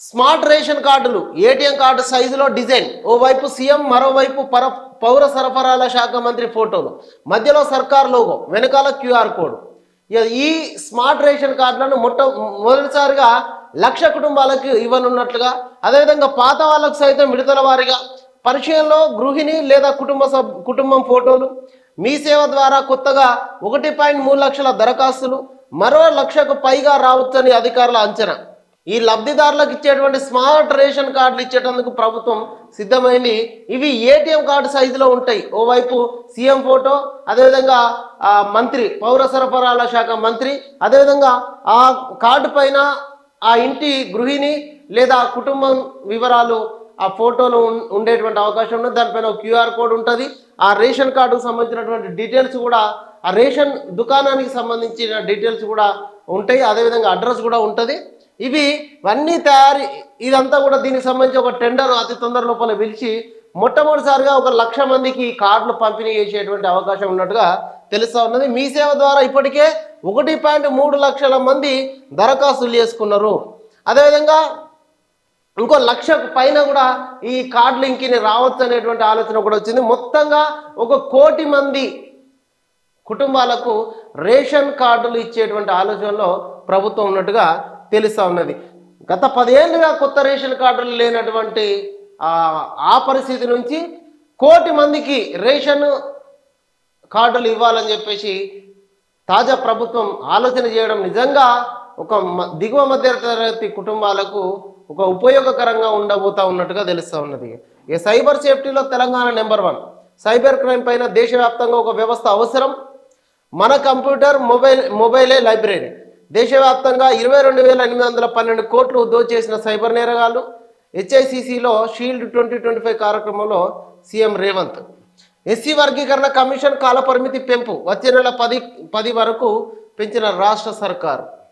Smart ration కార్డులు ATM card సైజులో design, ఓవైపు సీఎం మరోవైపు పౌర సరఫరాల శాఖ మంత్రి ఫోటోలు, మధ్యలో సర్కార్ లోగో, వెనకాల క్యూఆర్ కోడ్. ఈ స్మార్ట్ రేషన్ కార్డులను మొదటిసారిగా 1,00,000 కుటుంబాలకు ఇవ్వనున్నట్లుగా, అదేవిధంగా పాత వాళ్ళకు సైతం విడతల వారీగా పరిచయంలో గృహిణి లేదా కుటుంబం ఫోటోలు. మీ సేవ ద్వారా కొత్తగా 1.3 లక్షల దరఖాస్తులు, మరో 1,00,000కు పైగా రావచ్చని అధికారుల అంచనా. ఈ లబ్ధిదారులకు ఇచ్చేటువంటి స్మార్ట్ రేషన్ కార్డులు ఇచ్చేటందుకు ప్రభుత్వం సిద్ధమైంది. ఇవి ఏటీఎం కార్డు సైజులో ఉంటాయి. ఓవైపు సీఎం ఫోటో, అదేవిధంగా మంత్రి పౌర సరఫరాల శాఖ మంత్రి, అదేవిధంగా ఆ కార్డు పైన ఆ ఇంటి గృహిణి లేదా కుటుంబం వివరాలు ఆ ఫోటోలు ఉండేటువంటి అవకాశం ఉంది. దానిపైన క్యూఆర్ కోడ్ ఉంటుంది. ఆ రేషన్ కార్డుకు సంబంధించినటువంటి డీటెయిల్స్ కూడా, ఆ రేషన్ దుకాణానికి సంబంధించిన డీటెయిల్స్ కూడా ఉంటాయి. అదేవిధంగా అడ్రస్ కూడా ఉంటుంది. ఇవన్నీ ఇదంతా కూడా దీనికి సంబంధించి ఒక టెండర్ అతి తొందర లోపల పిలిచి మొట్టమొదటిసారిగా 1,00,000 మందికి కార్డులు పంపిణీ చేసేటువంటి అవకాశం ఉన్నట్టుగా తెలుస్తూ ఉన్నది. మీ సేవ ద్వారా ఇప్పటికే 1.3 లక్షల మంది దరఖాస్తులు చేసుకున్నారు. అదేవిధంగా ఇంకో 1,00,000కు పైన కూడా ఈ కార్డు లింక్ని రావచ్చు అనేటువంటి ఆలోచన కూడా వచ్చింది. మొత్తంగా 1 కోటి మంది కుటుంబాలకు రేషన్ కార్డులు ఇచ్చేటువంటి ఆలోచనలో ప్రభుత్వం ఉన్నట్టుగా తెలుస్తూ ఉన్నది. గత 10 ఏళ్ళుగా కొత్త రేషన్ కార్డులు లేనటువంటి ఆ పరిస్థితి నుంచి 1 కోటి మందికి రేషన్ కార్డులు ఇవ్వాలని చెప్పేసి తాజా ప్రభుత్వం ఆలోచన చేయడం నిజంగా ఒక దిగువ మధ్యతరగతి కుటుంబాలకు ఒక ఉపయోగకరంగా ఉండబోతా ఉన్నట్టుగా తెలుస్తూ ఉన్నది. ఈ సైబర్ సేఫ్టీలో తెలంగాణ నెంబర్ 1. సైబర్ క్రైమ్ పైన దేశవ్యాప్తంగా ఒక వ్యవస్థ అవసరం. మన కంప్యూటర్ మొబైలే లైబ్రరీ. దేశవ్యాప్తంగా 22,812 కోట్లు దోచేసిన సైబర్ నేరగాళ్లు. హెచ్ఐసిసిలో షీల్డ్ 2025 కార్యక్రమంలో సీఎం రేవంత్. ఎస్సీ వర్గీకరణ కమిషన్ కాలపరిమితి పెంపు వచ్చే నెల 10 వరకు పెంచిన రాష్ట్ర సర్కారు.